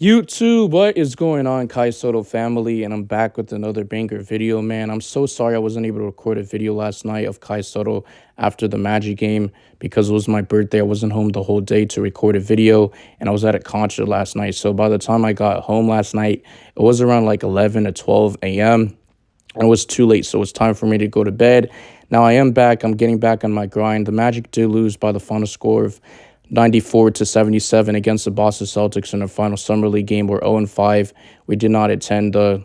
YouTube, what is going on, Kai Sotto family? And I'm back with another banger video, man. I'm so sorry I wasn't able to record a video last night of Kai Sotto after the Magic game because it was my birthday. I wasn't home the whole day to record a video, and I was at a concert last night. So by the time I got home last night, it was around like 11 to 12 a.m. and it was too late, so it's time for me to go to bed. Now I am back. I'm getting back on my grind. The Magic did lose by the final score of 94 to 77 against the Boston Celtics in the final Summer League game. We're 0-5. We did not attend the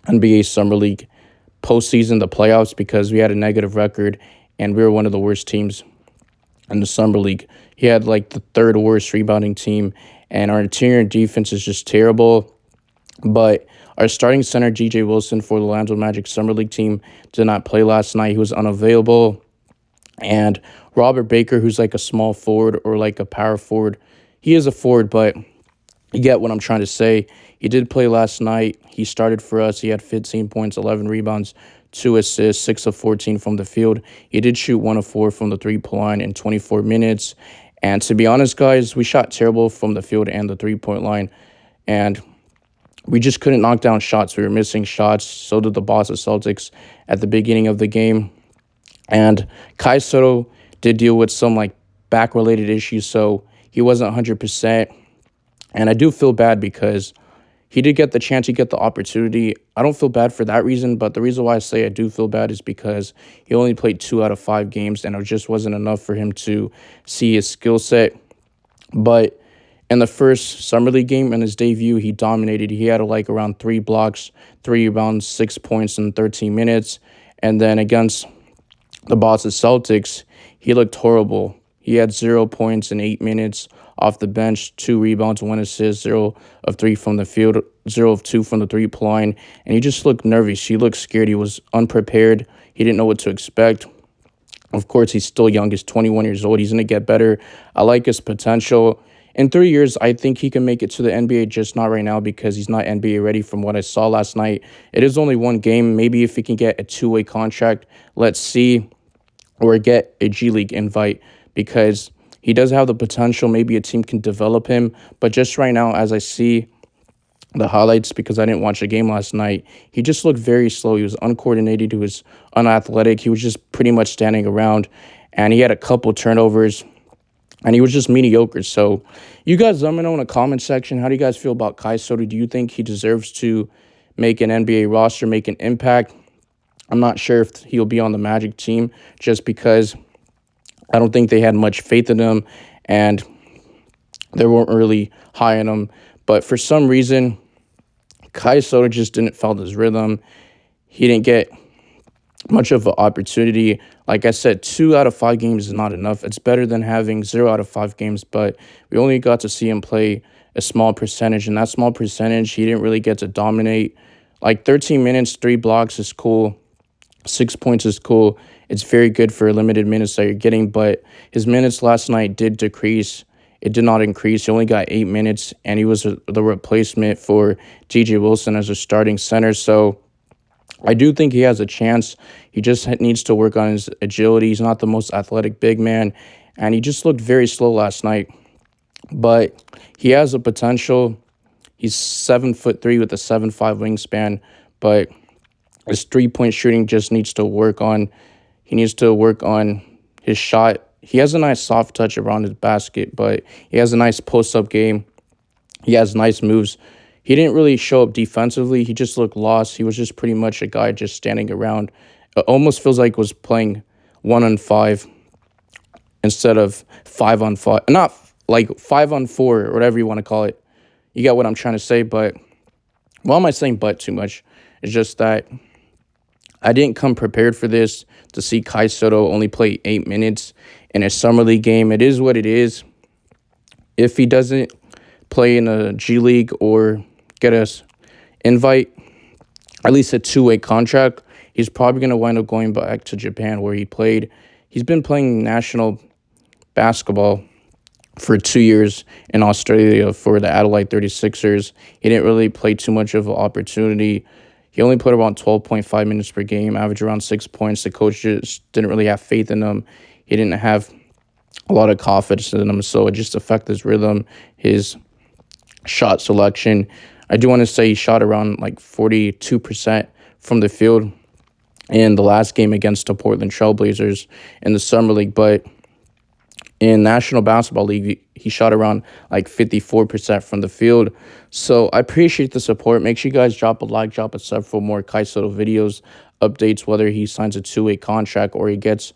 NBA Summer League postseason, the playoffs, because we had a negative record and we were one of the worst teams in the Summer League. He had like the third worst rebounding team, and our interior defense is just terrible. But our starting center, G.J. Wilson, for the Orlando Magic Summer League team, did not play last night. He was unavailable. And Robert Baker, who's like a small forward or like a power forward, he is a forward, but you get what I'm trying to say. He did play last night. He started for us. He had 15 points, 11 rebounds, 2 assists, 6 of 14 from the field. He did shoot 1 of 4 from the three-point line in 24 minutes. And to be honest, guys, we shot terrible from the field and the three-point line. And we just couldn't knock down shots. We were missing shots. So did the Boston Celtics at the beginning of the game. And Kai Sotto did deal with some like back-related issues, so he wasn't 100%. And I do feel bad because he did get the chance, he get the opportunity. I don't feel bad for that reason, but the reason why I say I do feel bad is because he only played 2 out of 5 games, and it just wasn't enough for him to see his skill set. But in the first Summer League game, in his debut, he dominated. He had like around 3 blocks, 3 rebounds, 6 points in 13 minutes. And then against the Boston Celtics, he looked horrible. He had 0 points in 8 minutes off the bench, 2 rebounds, 1 assist, 0 of 3 from the field, 0 of 2 from the three-point line. And he just looked nervous. He looked scared. He was unprepared. He didn't know what to expect. Of course, he's still young. He's 21 years old. He's going to get better. I like his potential. In 3 years, I think he can make it to the NBA, just not right now because he's not NBA ready from what I saw last night. It is only one game. Maybe if he can get a two-way contract, let's see, or get a G League invite because he does have the potential. Maybe a team can develop him. But just right now, as I see the highlights, because I didn't watch the game last night, he just looked very slow. He was uncoordinated. He was unathletic. He was just pretty much standing around. And he had a couple turnovers. And he was just mediocre. So you guys let me know in the comment section. How do you guys feel about Kai Sotto? Do you think he deserves to make an NBA roster, make an impact? I'm not sure if he'll be on the Magic team just because I don't think they had much faith in him and they weren't really high on him. But for some reason, Kai Sotto just didn't find his rhythm. He didn't get much of an opportunity. Like I said, 2 out of 5 games is not enough. It's better than having 0 out of 5 games, but we only got to see him play a small percentage, and that small percentage, he didn't really get to dominate. Like 13 minutes, 3 blocks is cool. 6 points is cool. It's very good for limited minutes that you're getting, but his minutes last night did decrease. It did not increase. He only got 8 minutes, and he was the replacement for G.J. Wilson as a starting center. So I do think he has a chance. He just needs to work on his agility. He's not the most athletic big man, and he just looked very slow last night. But he has a potential. He's 7'3" with a 7'5" wingspan, but his three-point shooting just needs to work on. He needs to work on his shot. He has a nice soft touch around his basket, but he has a nice post-up game. He has nice moves. He didn't really show up defensively. He just looked lost. He was just pretty much a guy just standing around. It almost feels like he was playing 1-on-5 instead of 5-on-5. Not like 5-on-4 or whatever you want to call it. You get what I'm trying to say, but why am I saying but too much? It's just that I didn't come prepared for this to see Kai Sotto only play 8 minutes in a Summer League game. It is what it is. If he doesn't play in a G League or get us invite, at least a two-way contract, he's probably going to wind up going back to Japan where he played. He's been playing national basketball for 2 years in Australia for the Adelaide 36ers. He didn't really play too much of an opportunity. He only played around 12.5 minutes per game, averaged around 6 points. The coach just didn't really have faith in him. He didn't have a lot of confidence in him, so it just affected his rhythm, his shot selection. I do want to say he shot around like 42% from the field in the last game against the Portland Trailblazers in the Summer League, but in National Basketball League, he shot around like 54% from the field. So I appreciate the support. Make sure you guys drop a like, drop a sub for more Kai Sotto videos, updates, whether he signs a two-way contract or he gets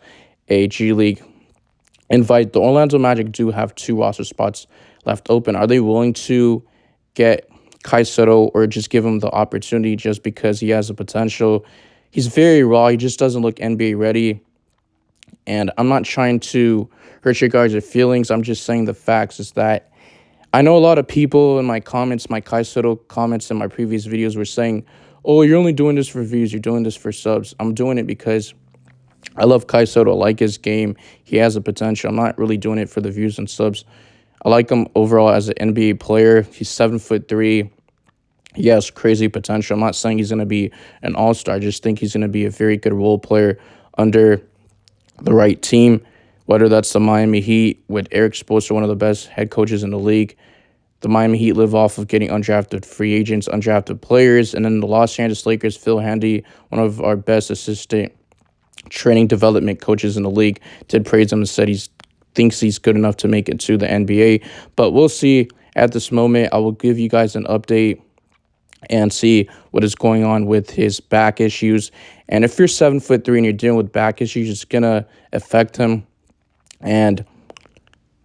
a G League invite. The Orlando Magic do have two roster spots left open. Are they willing to get Kai Sotto or just give him the opportunity just because he has the potential? He's very raw. He just doesn't look NBA ready. And I'm not trying to hurt your guys' feelings. I'm just saying the facts is that I know a lot of people in my comments, my Kai Sotto comments in my previous videos were saying, oh, you're only doing this for views. You're doing this for subs. I'm doing it because I love Kai Sotto. I like his game. He has the potential. I'm not really doing it for the views and subs. I like him overall as an NBA player. He's 7'3". He has crazy potential. I'm not saying he's going to be an all-star. I just think he's going to be a very good role player under the right team, whether that's the Miami Heat with Eric Spoelstra, one of the best head coaches in the league. The Miami Heat live off of getting undrafted free agents, undrafted players, and then the Los Angeles Lakers, Phil Handy, one of our best assistant training development coaches in the league, did praise him and said he thinks he's good enough to make it to the NBA. But we'll see at this moment. I will give you guys an update and see what is going on with his back issues. And if you're 7'3" and you're dealing with back issues, it's gonna affect him. And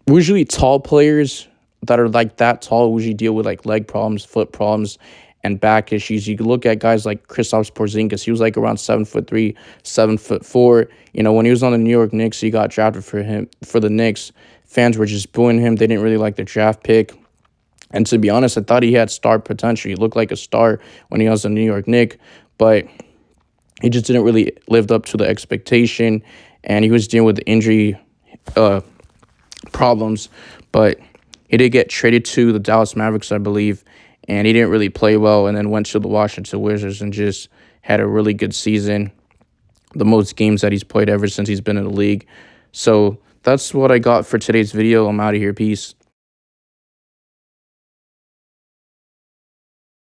usually tall players that are like that tall usually deal with like leg problems, foot problems, and back issues. You can look at guys like Kristaps Porzingis. He was like around 7'3", 7'4". You know, when he was on the New York Knicks, he got drafted for the Knicks. Fans were just booing him. They didn't really like the draft pick. And to be honest, I thought he had star potential. He looked like a star when he was a New York Knick, but he just didn't really live up to the expectation, and he was dealing with injury problems. But he did get traded to the Dallas Mavericks, I believe, and he didn't really play well, and then went to the Washington Wizards and just had a really good season, the most games that he's played ever since he's been in the league. So that's what I got for today's video. I'm out of here. Peace.